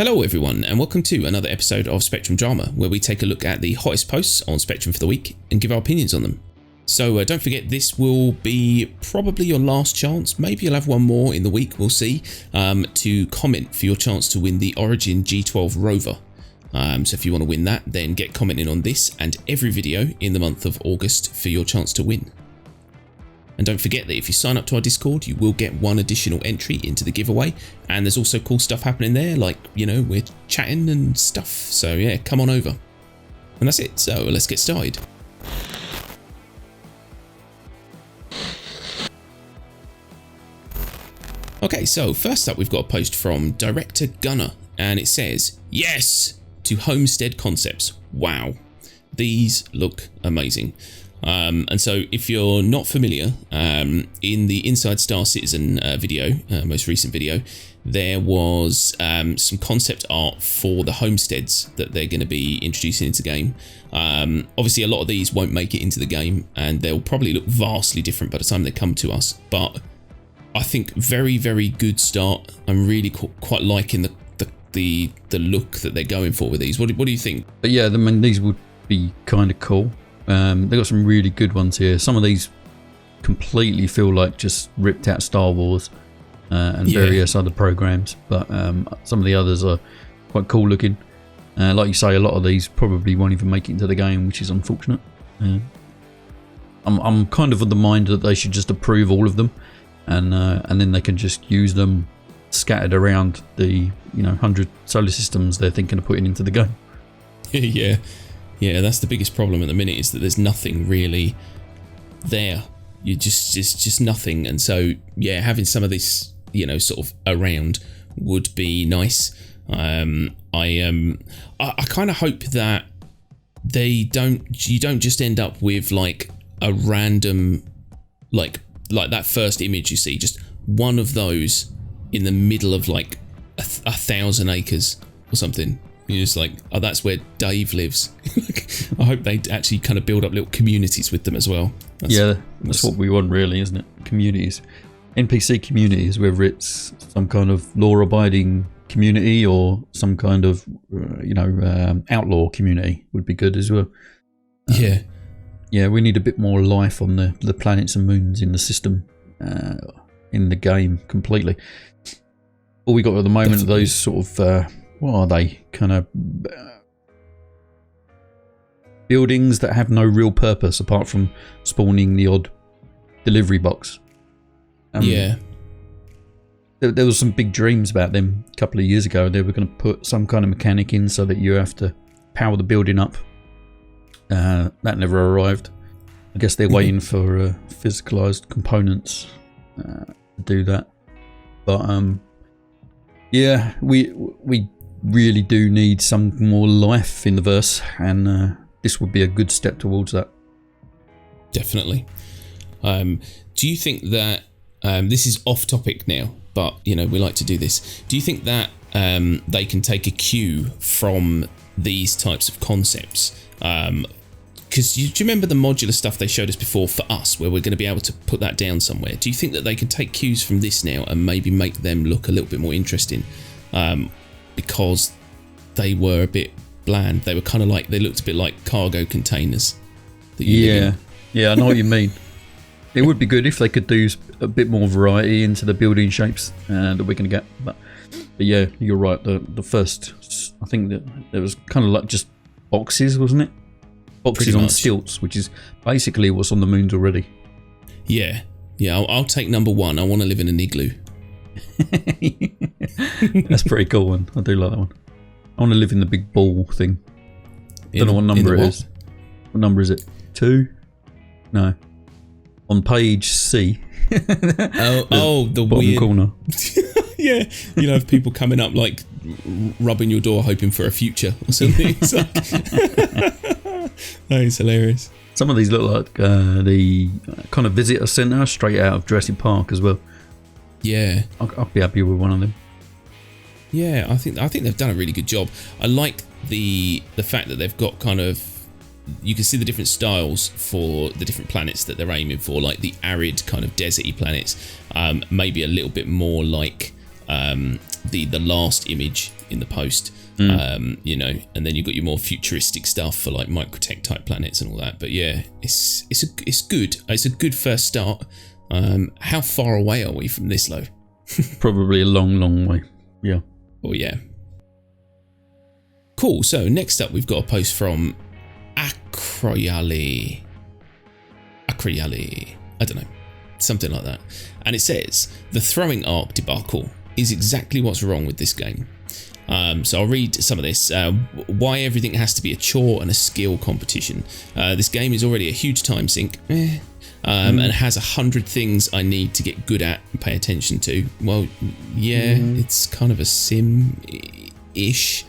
Hello everyone, and welcome to another episode of Spectrum Drama, where we take a look at the hottest posts on Spectrum for the week and give our opinions on them. So don't forget, this will be probably your last chance, maybe you'll have one more in the week, we'll see, to comment for your chance to win the Origin G12 rover. So if you want to win that, then get commenting on this and every video in the month of August for your chance to win. And don't forget that if you sign up to our Discord, you will get one additional entry into the giveaway. And there's also cool stuff happening there, like, you know, we're chatting and stuff. So yeah, come on over. And that's it. So let's get started. Okay, so first up, we've got a post from Director Gunner, and it says, "Yes to Homestead Concepts. Wow, these look amazing." And so if you're not familiar, in the Inside Star Citizen video, most recent video, there was some concept art for the homesteads that they're going to be introducing into the game. Obviously, a lot of these won't make it into the game, and they'll probably look vastly different by the time they come to us. But I think very, very good start. I'm really quite liking the look that they're going for with these. What do you think? But yeah, I mean, these would be kind of cool. They've got some really good ones here. Some of these completely feel like just ripped out Star Wars and various other programs, but some of the others are quite cool looking. Like you say, a lot of these probably won't even make it into the game, which is unfortunate. I'm kind of the mind that they should just approve all of them, and then they can just use them scattered around the 100 solar systems they're thinking of putting into the game. Yeah, that's the biggest problem at the minute, is that there's nothing really there. It's just nothing. And so, yeah, having some of this, sort of around would be nice. I kind of hope that you don't just end up with like a random, like that first image you see, just one of those in the middle of like a 1,000 acres or something. You're just like, oh, that's where Dave lives. I hope they actually kind of build up little communities with them as well. That's what we want, really, isn't it? Communities. NPC communities, whether it's some kind of law-abiding community or some kind of, outlaw community would be good as well. Yeah, we need a bit more life on the planets and moons in the system, in the game completely. All we got at the moment are those sort of... what are they? Kind of buildings that have no real purpose apart from spawning the odd delivery box. There was some big dreams about them a couple of years ago. They were going to put some kind of mechanic in so that you have to power the building up. That never arrived. I guess they're waiting for physicalized components to do that. But yeah, we really do need some more life in the verse, and this would be a good step towards that. Definitely. Do you think that this is off topic now, but we like to do this? Do you think that they can take a cue from these types of concepts? Because do you remember the modular stuff they showed us before for us, where we're going to be able to put that down somewhere? Do you think that they can take cues from this now and maybe make them look a little bit more interesting? Because they were a bit bland. They were kind of like, they looked a bit like cargo containers. Yeah, I know what you mean. It would be good if they could do a bit more variety into the building shapes that we're going to get. But yeah, you're right. The first, I think that there was kind of like just boxes, wasn't it? Boxes on stilts, which is basically what's on the moons already. Yeah. I'll take number one. I want to live in an igloo. That's a pretty cool one. I do like that one. I want to live in the big ball thing. Don't know what number it is. What number is it? 2? No. On page C. the bottom weird corner. Yeah, if people coming up like rubbing your door hoping for a future or something. It's like that is hilarious. Some of these look like the kind of visitor centre straight out of Jurassic Park as well. Yeah, I'll be happy with one of them. Yeah, I think they've done a really good job. I like the fact that they've got kind of, you can see the different styles for the different planets that they're aiming for, like the arid kind of deserty planets, maybe a little bit more like the last image in the post. You know, and then you've got your more futuristic stuff for like microtech type planets and all that. But yeah, it's good. It's a good first start. How far away are we from this, though? Probably a long way. Yeah. Oh yeah. Cool. So next up, we've got a post from Acroyali. I don't know, something like that. And it says the throwing arc debacle is exactly what's wrong with this game. So I'll read some of this. Why everything has to be a chore and a skill competition. This game is already a huge time sink. And has 100 things I need to get good at and pay attention to. Well, yeah, it's kind of a sim-ish.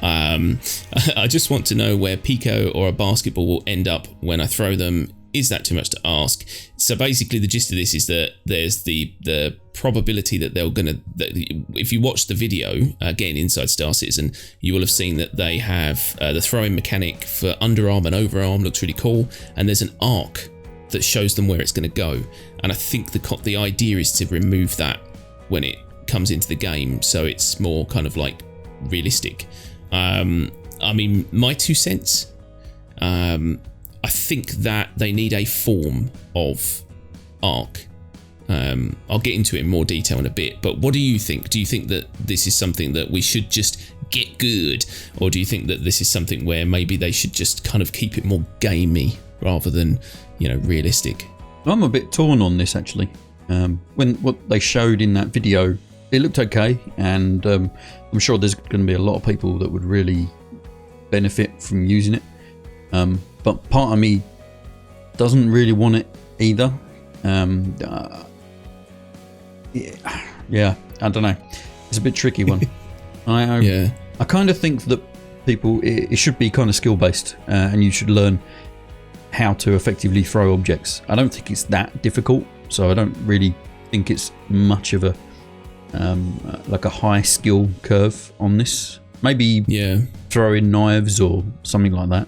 I just want to know where Pico or a basketball will end up when I throw them. Is that too much to ask? So basically the gist of this is that there's the probability that if you watch the video, again, inside Star Citizen, you will have seen that they have the throwing mechanic for underarm and overarm looks really cool. And there's an arc that shows them where it's going to go. And I think the idea is to remove that when it comes into the game, so it's more kind of like realistic. I mean, my 2 cents, I think that they need a form of arc. I'll get into it in more detail in a bit, but what do you think? Do you think that this is something that we should just get good, or do you think that this is something where maybe they should just kind of keep it more gamey rather than, you know, realistic? I'm a bit torn on this, actually. When what they showed in that video, it looked okay, and I'm sure there's going to be a lot of people that would really benefit from using it. But part of me doesn't really want it either. Yeah, I don't know. It's a bit tricky one. I kind of think that people, it should be kind of skill based, and you should learn how to effectively throw objects. I don't think it's that difficult, so I don't really think it's much of a like a high skill curve on this. Maybe throwing knives or something like that.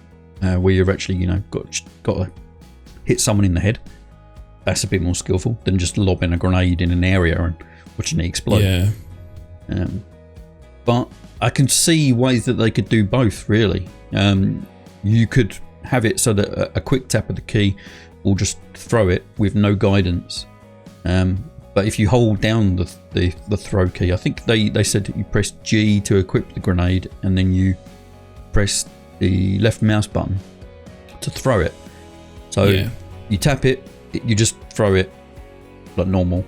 Where you've actually, you know, got to hit someone in the head. That's a bit more skillful than just lobbing a grenade in an area and watching it explode. Yeah. But I can see ways that they could do both, really. You could have it so that a quick tap of the key will just throw it with no guidance. But if you hold down the throw key, I think they said that you press G to equip the grenade, and then you press the left mouse button to throw it. So you tap it, you just throw it like normal.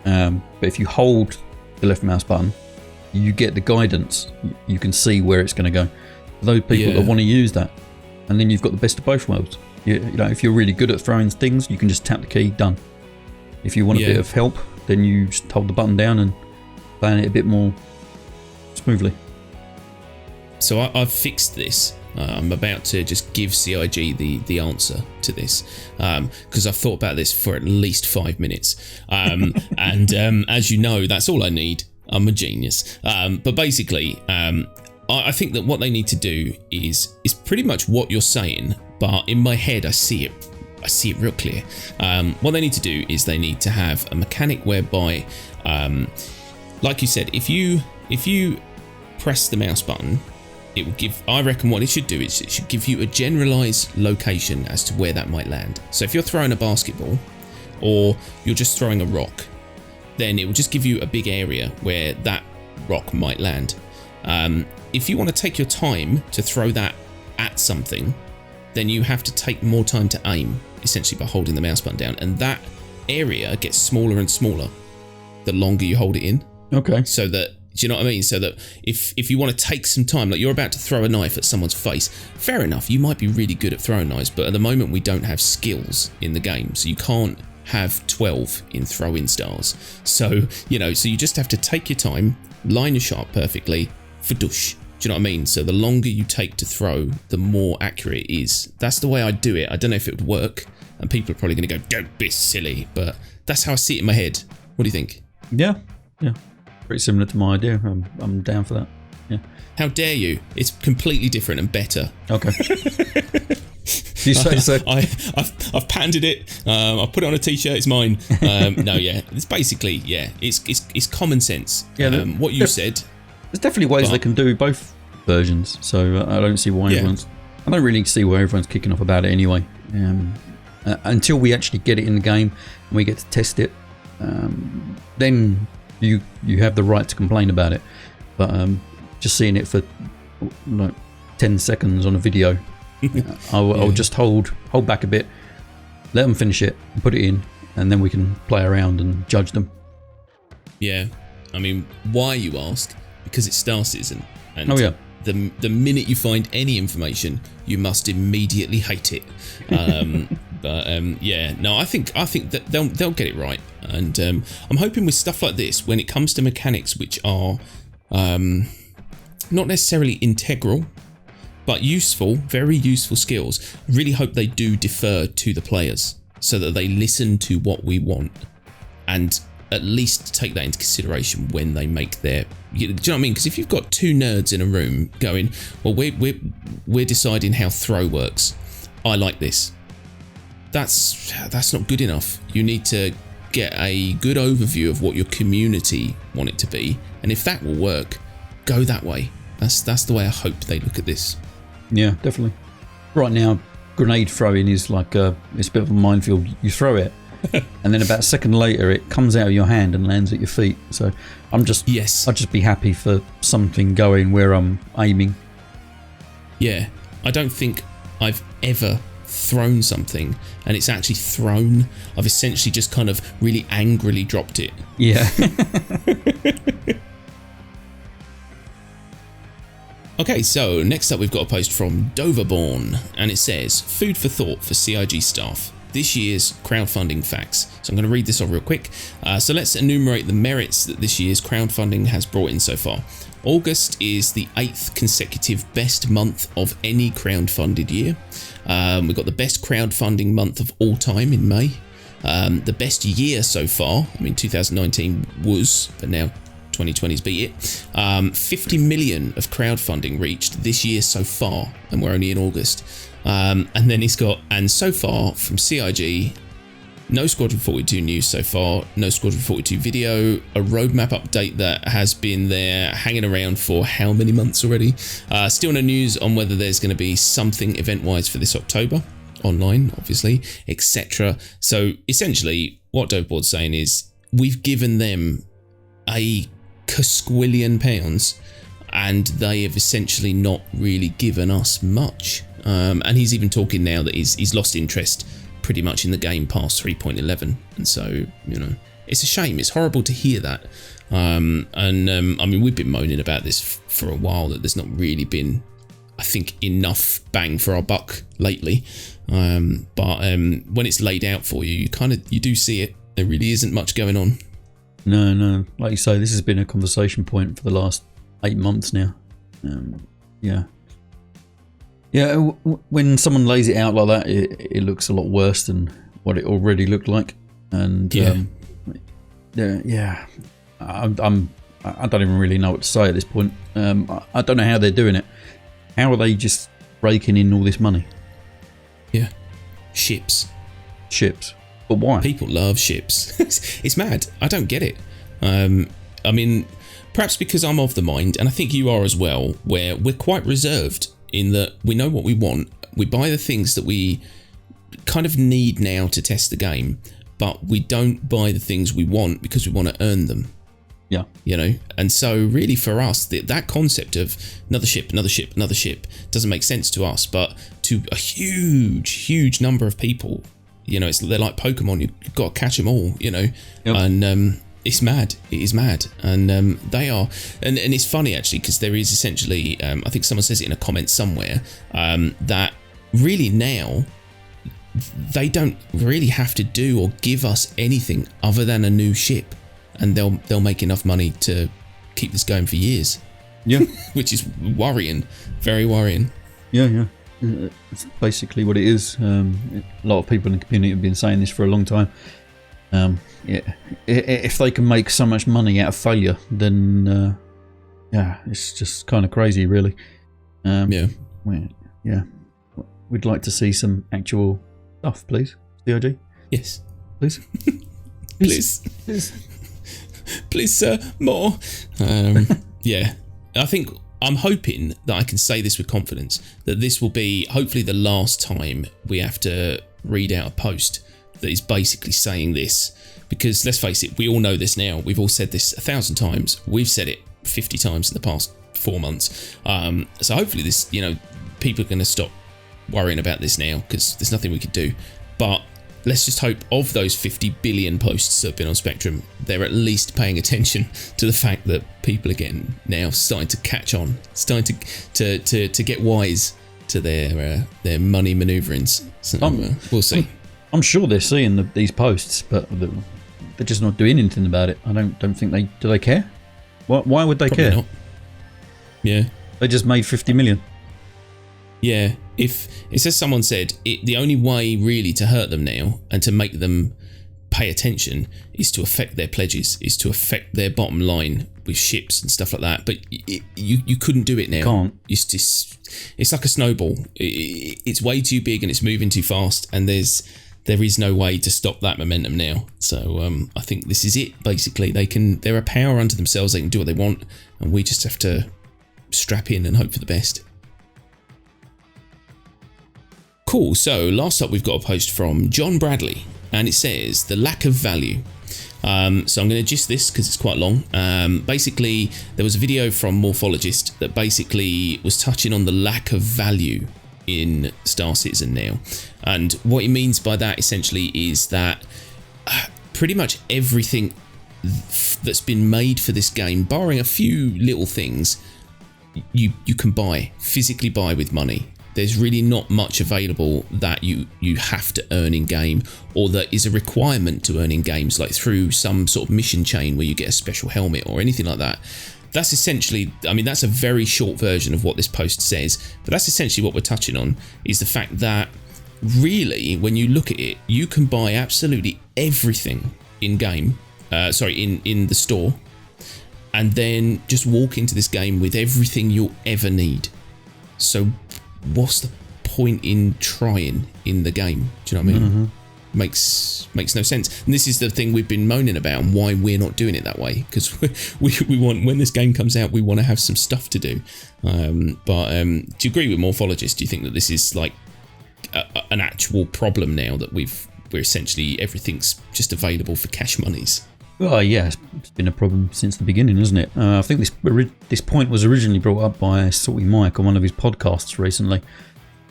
But if you hold the left mouse button, you get the guidance. You can see where it's going to go. For those people that want to use that, and then you've got the best of both worlds. You know, if you're really good at throwing things, you can just tap the key, done. If you want a bit of help, then you just hold the button down and plan it a bit more smoothly. So I've fixed this. I'm about to just give CIG the answer to this, because I've thought about this for at least 5 minutes. And as you know, that's all I need. I'm a genius. But basically, I think that what they need to do is pretty much what you're saying, but in my head I see it real clear. What they need to do is they need to have a mechanic whereby, like you said, if you press the mouse button, it will give, I reckon what it should do is it should give you a generalized location as to where that might land. So if you're throwing a basketball or you're just throwing a rock, then it will just give you a big area where that rock might land. If you want to take your time to throw that at something, then you have to take more time to aim, essentially by holding the mouse button down, and that area gets smaller and smaller the longer you hold it in. Okay. So that, do you know what I mean? So that if you want to take some time, like you're about to throw a knife at someone's face, fair enough, you might be really good at throwing knives, but at the moment we don't have skills in the game, so you can't have 12 in throw-in stars. So, you know, so you just have to take your time, line your shot up perfectly, fadoosh. Do you know what I mean? So the longer you take to throw, the more accurate it is. That's the way I do it. I don't know if it would work, and people are probably going to go, don't be silly, but that's how I see it in my head. What do you think? Yeah. Pretty similar to my idea. I'm down for that. Yeah. How dare you? It's completely different and better. Okay. You say so. I've patented it. I've put it on a t-shirt. It's mine. No, yeah, it's basically it's common sense. Yeah, what you said. There's definitely ways they can do both versions. So I don't see why everyone's. I don't really see why everyone's kicking off about it anyway. Until we actually get it in the game and we get to test it, then you have the right to complain about it. But just seeing it for like 10 seconds on a video, I'll just hold back a bit, let them finish it, put it in, and then we can play around and judge them. Yeah, I mean, why, you ask? Because it's Star Citizen, and the minute you find any information, you must immediately hate it. I think that they'll get it right, and I'm hoping with stuff like this, when it comes to mechanics which are not necessarily integral, but useful, very useful skills, I really hope they do defer to the players so that they listen to what we want and at least take that into consideration when they make their. Do you know what I mean? Because if you've got two nerds in a room going, well, we're deciding how throw works. I like this. That's not good enough. You need to get a good overview of what your community want it to be, and if that will work, go that way. That's the way I hope they look at this. Yeah, definitely. Right now, grenade throwing is like it's a bit of a minefield. You throw it, and then about a second later, it comes out of your hand and lands at your feet. So I'd just be happy for something going where I'm aiming. Yeah, I don't think I've ever thrown something and it's actually thrown. I've essentially just kind of really angrily dropped it. Yeah. Okay, so next up we've got a post from Doverborn, and it says, food for thought for CIG staff. This year's crowdfunding facts. So I'm going to read this off real quick. So let's enumerate the merits that this year's crowdfunding has brought in so far. August is the 8th consecutive best month of any crowdfunded year. We've got the best crowdfunding month of all time in May. The best year so far, I mean 2019 was, but now 2020's beat it. 50 million of crowdfunding reached this year so far, and we're only in August. And then he's got, and so far from CIG, no Squadron 42 news so far, no Squadron 42 video, a roadmap update that has been there hanging around for how many months already. Still no news on whether there's going to be something event-wise for this October, online obviously, etc. So essentially what Dopeboard's saying is we've given them a casquillion pounds and they have essentially not really given us much. And he's even talking now that he's lost interest pretty much in the game past 3.11, and so, you know, it's a shame. It's horrible to hear that. I mean, we've been moaning about this for a while, that there's not really been, I think, enough bang for our buck lately. But when it's laid out for you, you do see it. There really isn't much going on. No, like you say, this has been a conversation point for the last 8 months now. Yeah, when someone lays it out like that, it looks a lot worse than what it already looked like. And I don't even really know what to say at this point. I don't know how they're doing it. How are they just raking in all this money? Yeah, ships. But why? People love ships. It's mad. I don't get it. I mean, perhaps because I'm of the mind, and I think you are as well, where we're quite reserved in that we know what we want. We buy the things that we kind of need now to test the game, but we don't buy the things we want because we want to earn them. Yeah. You know? And so really for us, that concept of another ship doesn't make sense to us, but to a huge number of people, you know, they're like Pokemon. You've got to catch them all, you know? Yep. And it's mad. It is mad. And they are, and it's funny actually, because there is essentially, I think someone says it in a comment somewhere, that really now they don't really have to do or give us anything other than a new ship, and they'll make enough money to keep this going for years. Yeah. Which is worrying, very worrying. Yeah. It's basically what it is. A lot of people in the community have been saying this for a long time. If they can make so much money out of failure, then it's just kind of crazy, really. What we'd like to see some actual stuff, please. CIG? Yes. Please? Please, sir, more. Yeah. I'm hoping that I can say this with confidence, that this will be hopefully the last time we have to read out a post that is basically saying this. Because let's face it, we all know this now. We've all said this 1,000 times. We've said it 50 times in the past 4 months. So hopefully this, people are going to stop worrying about this now, because there's nothing we could do. But let's just hope of those 50 billion posts that have been on Spectrum, they're at least paying attention to the fact that people are getting now starting to catch on, starting to get wise to their money maneuverings. So we'll see. I'm sure they're seeing these posts, but they're just not doing anything about it. I don't think do they care? Why would they Probably care? Not. Yeah. They just made 50 million. Yeah, if it says someone said the only way really to hurt them now and to make them pay attention is to affect their pledges, is to affect their bottom line with ships and stuff like that. But you couldn't do it now. Can't. It's like a snowball. It's way too big and it's moving too fast, and there is no way to stop that momentum now. So I think this is it. Basically, they're a power unto themselves. They can do what they want, and we just have to strap in and hope for the best. Cool, so last up we've got a post from John Bradley, and it says, the lack of value. So I'm going to gist this because it's quite long. Basically, there was a video from Morphologis that basically was touching on the lack of value in Star Citizen now. And what he means by that essentially is that pretty much everything that's been made for this game, barring a few little things, you can physically buy with money. There's really not much available that you have to earn in game, or that is a requirement to earn in games, like through some sort of mission chain where you get a special helmet or anything like that. That's essentially, that's a very short version of what this post says, but that's essentially what we're touching on, is the fact that really, when you look at it, you can buy absolutely everything in game, in the store, and then just walk into this game with everything you'll ever need. So what's the point in trying in the game? Do you know what I mean? Mm-hmm. Makes no sense. And this is the thing we've been moaning about, and why we're not doing it that way, because we want, when this game comes out, we want to have some stuff to do. But do you agree with Morphologis? Do you think that this is like an actual problem now, that we're essentially, everything's just available for cash monies? Well, yeah, it's been a problem since the beginning, isn't it? I think this point was originally brought up by Salty Mike on one of his podcasts recently.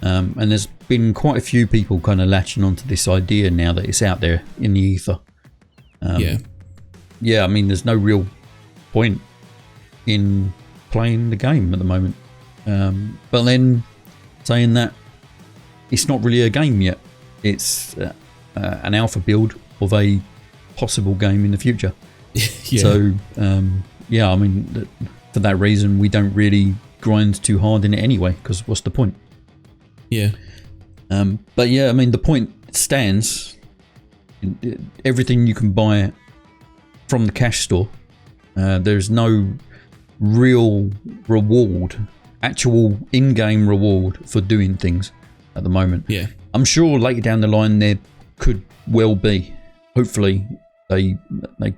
And there's been quite a few people kind of latching onto this idea now that it's out there in the ether. Yeah, there's no real point in playing the game at the moment. But then saying that it's not really a game yet. It's an alpha build of a possible game in the future. Yeah. So, for that reason, we don't really grind too hard in it anyway, because what's the point? Yeah. But yeah, the point stands. Everything you can buy from the cash store. There's no real reward, actual in-game reward for doing things at the moment. Yeah. I'm sure later down the line there could well be. Hopefully they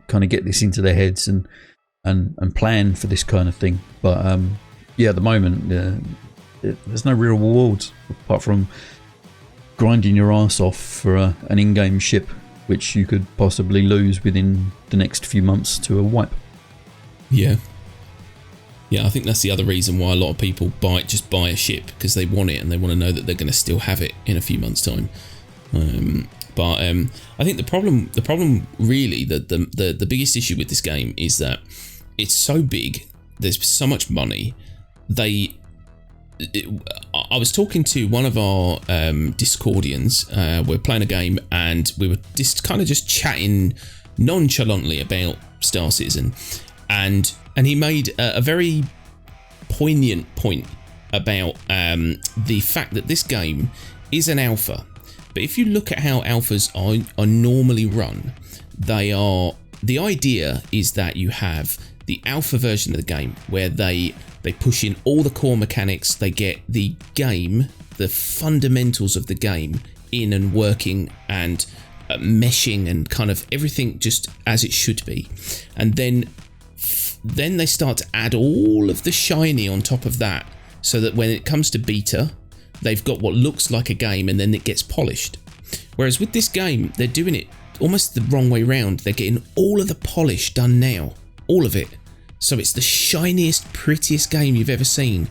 kind of get this into their heads and plan for this kind of thing. But at the moment there's no real rewards apart from grinding your ass off for an in-game ship, which you could possibly lose within the next few months to a wipe. Yeah. Yeah, I think that's the other reason why a lot of people buy a ship, because they want it and they want to know that they're going to still have it in a few months' time. But I think the problem really, the biggest issue with this game is that it's so big. There's so much money. I was talking to one of our Discordians. We're playing a game and we were just chatting nonchalantly about Star Citizen, and he made a very poignant point about the fact that this game is an alpha. But if you look at how alphas are normally run, the idea is that you have the alpha version of the game, where they push in all the core mechanics, they get the game, the fundamentals of the game in and working and meshing and kind of everything just as it should be. And then they start to add all of the shiny on top of that, so that when it comes to beta, they've got what looks like a game and then it gets polished. Whereas with this game, they're doing it almost the wrong way round. They're getting all of the polish done now. All of it. So it's the shiniest, prettiest game you've ever seen,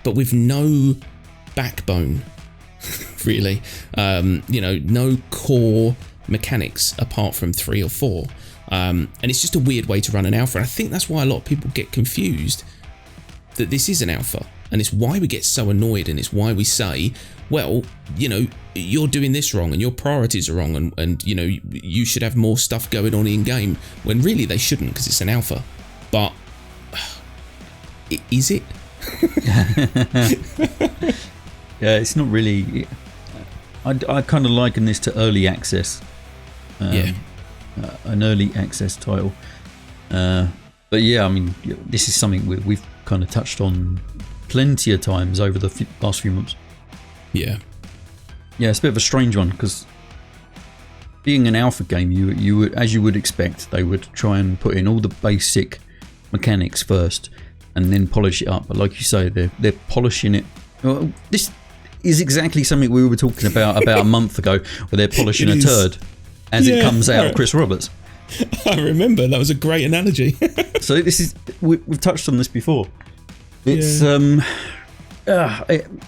but with no backbone, really. No core mechanics apart from 3 or 4. And it's just a weird way to run an alpha. And I think that's why a lot of people get confused that this is an alpha. And it's why we get so annoyed, and it's why we say, well, you're doing this wrong and your priorities are wrong, and you should have more stuff going on in game, when really they shouldn't, because it's an alpha. But is it? Yeah, it's not really. I kind of liken this to early access. An early access title. But yeah, I mean, this is something we've kind of touched on plenty of times over the last few months. Yeah, it's a bit of a strange one, because being an alpha game, you would, as you would expect, they would try and put in all the basic mechanics first and then polish it up. But like you say, they're polishing it. Well, this is exactly something we were talking about a month ago, where they're polishing a turd as it comes out of Chris Roberts. I remember, that was a great analogy. So this is, we've touched on this before. It's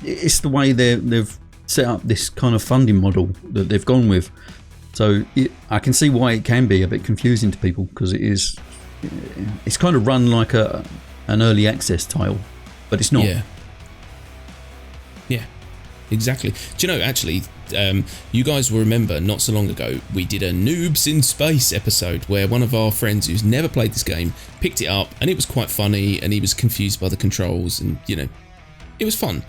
it's the way they've set up this kind of funding model that they've gone with. So I can see why it can be a bit confusing to people, because it's kind of run like an early access title, but it's not. Yeah, exactly. Do you know, actually, you guys will remember not so long ago we did a Noobs in Space episode, where one of our friends who's never played this game picked it up, and it was quite funny, and he was confused by the controls, and it was fun.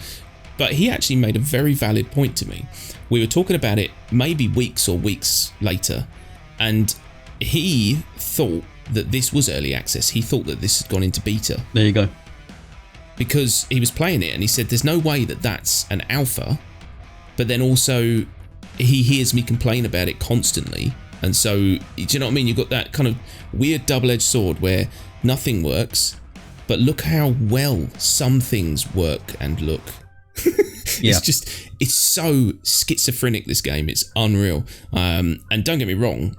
But he actually made a very valid point to me. We were talking about it maybe weeks later, and he thought that this was early access. He thought that this had gone into beta. There you go. Because he was playing it and he said there's no way that that's an alpha, but then also he hears me complain about it constantly, and so, do you know what I mean? You've got that kind of weird double-edged sword where nothing works, but look how well some things work and look. It's so schizophrenic, this game. It's unreal. And don't get me wrong,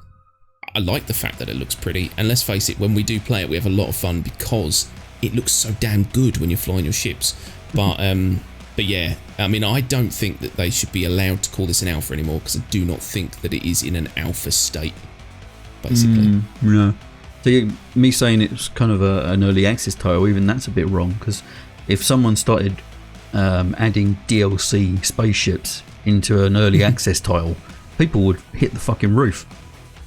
I like the fact that it looks pretty, and let's face it, when we do play it, we have a lot of fun because it looks so damn good when you're flying your ships. But yeah, I mean, I don't think that they should be allowed to call this an alpha anymore, because I do not think that it is in an alpha state, basically. No. So me saying it was kind of an early access title, even that's a bit wrong, because if someone started adding DLC spaceships into an early access title, people would hit the fucking roof.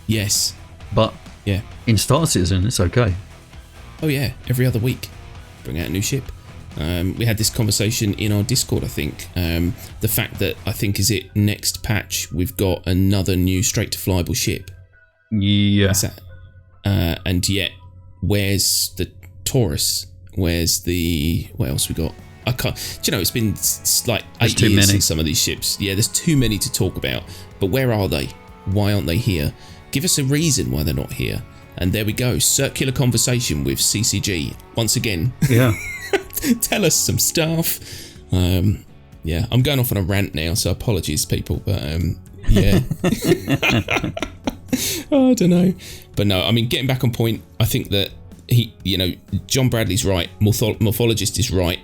Yes. But yeah, in Star Citizen, it's okay. Oh yeah, every other week, bring out a new ship. We had this conversation in our Discord, I think. The fact that, I think, is it next patch, we've got another new straight-to-flyable ship. Yeah. And yet, where's the Taurus? Where's the... What else we got? I can't... Do you know, it's been like 8 years since some of these ships. Yeah, there's too many to talk about. But where are they? Why aren't they here? Give us a reason why they're not here. And there we go. Circular conversation with CCG. Once again. Yeah. Tell us some stuff. Yeah, I'm going off on a rant now, so apologies, people. But yeah. Oh, I don't know. But no, I mean, getting back on point, I think that John Bradley's right. Morphologist is right.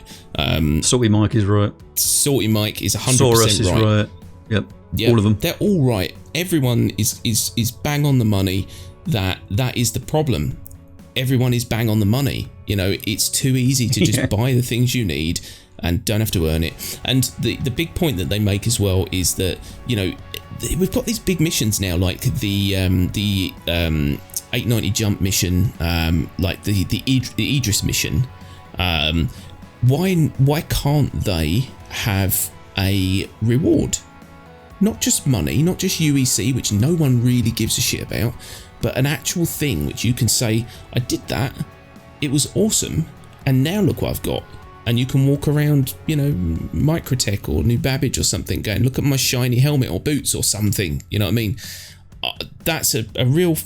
Salty Mike is right. Salty Mike is 100% Saurus is right. Yep. All of them. They're all right. Everyone is bang on the money. That is the problem. Everyone is bang on the money. It's too easy to just buy the things you need and don't have to earn it. And the big point that they make as well is that, we've got these big missions now, like the 890 jump mission, like the Idris mission. Why can't they have a reward? Not just money, not just UEC, which no one really gives a shit about, but an actual thing which you can say, I did that, it was awesome, and now look what I've got. And you can walk around, you know, Microtech or New Babbage or something, going, look at my shiny helmet or boots or something. You know what I mean? That's a real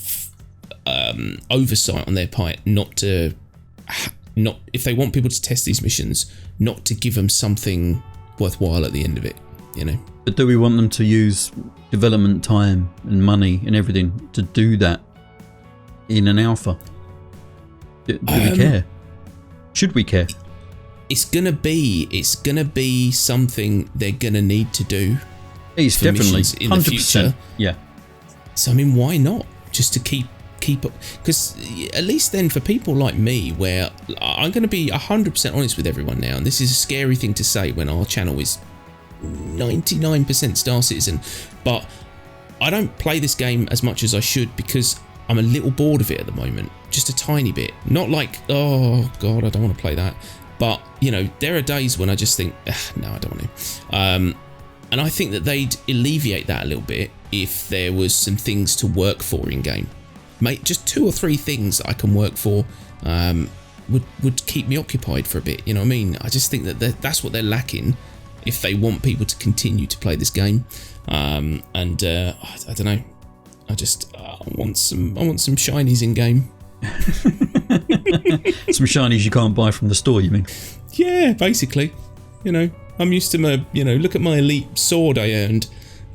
oversight on their part, not if they want people to test these missions, not to give them something worthwhile at the end of it, you know. But do we want them to use development time and money and everything to do that in an alpha? Do we care? Should we care? It's gonna be something they're gonna need to do. It's definitely in 100%. The future. Yeah. So I mean, why not? Just to keep up, because at least then for people like me, where I'm going to be 100% honest with everyone now, and this is a scary thing to say when our channel is 99% Star Citizen, but I don't play this game as much as I should because I'm a little bored of it at the moment, just a tiny bit. Not like, oh god, I don't want to play that, but you know, there are days when I just think, no, I don't want to. And I think that they'd alleviate that a little bit if there was some things to work for in game. Mate, just 2 or 3 things that I can work for would keep me occupied for a bit. You know what I mean? I just think that that's what they're lacking if they want people to continue to play this game. I don't know. I want some shinies in game. Some shinies you can't buy from the store, you mean? Yeah, basically. You know, I'm used to my, you know, look at my elite sword I earned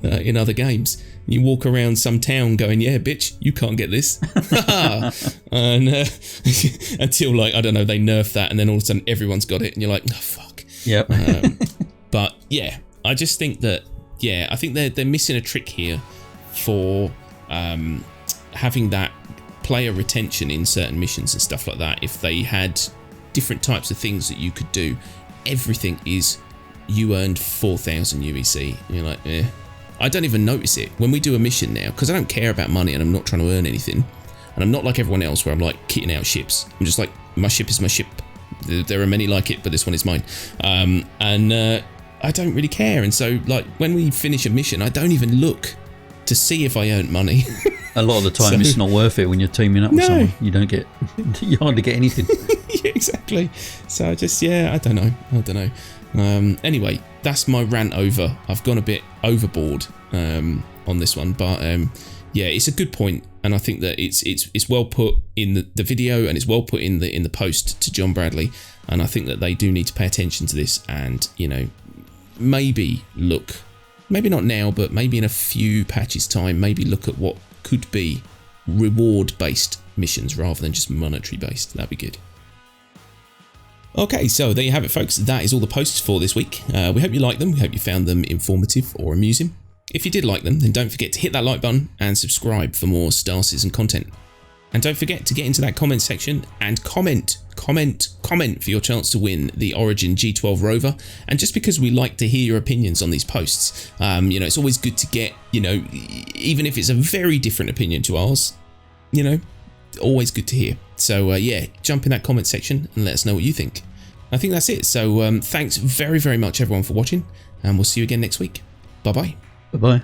in other games. You walk around some town going, yeah, bitch, you can't get this. And until, like, I don't know, they nerf that and then all of a sudden everyone's got it and you're like, oh, fuck. Yep. But yeah, I just think that, yeah, I think they're missing a trick here for having that player retention in certain missions and stuff like that. If they had different types of things that you could do, everything is, you earned 4,000 UEC. And you're like, eh. I don't even notice it when we do a mission now because I don't care about money and I'm not trying to earn anything. And I'm not like everyone else where I'm like kitting out ships. I'm just like, my ship is my ship. There are many like it, but this one is mine. I don't really care. And so, like, when we finish a mission, I don't even look to see if I earned money. A lot of the time, it's not worth it when you're teaming up with someone. You don't get, you hardly get anything. Yeah, exactly. So I just, I don't know. Anyway, that's my rant over. I've gone a bit overboard on this one, but yeah, it's a good point, and I think that it's well put in the video, and it's well put in the post to John Bradley, and I think that they do need to pay attention to this, and you know, maybe look, maybe not now, but maybe in a few patches time, maybe look at what could be reward based missions rather than just monetary based. That'd be good. Okay, so there you have it, folks. That is all the posts for this week. We hope you liked them. We hope you found them informative or amusing. If you did like them, then don't forget to hit that like button and subscribe for more Star Citizen content. And don't forget to get into that comment section and comment for your chance to win the Origin G12 rover. And just because we like to hear your opinions on these posts, you know, it's always good to get, you know, even if it's a very different opinion to ours, you know, always good to hear. So yeah, jump in that comment section and let us know what you think. I think that's it. So thanks very, very much everyone for watching, and we'll see you again next week. Bye bye. Bye bye.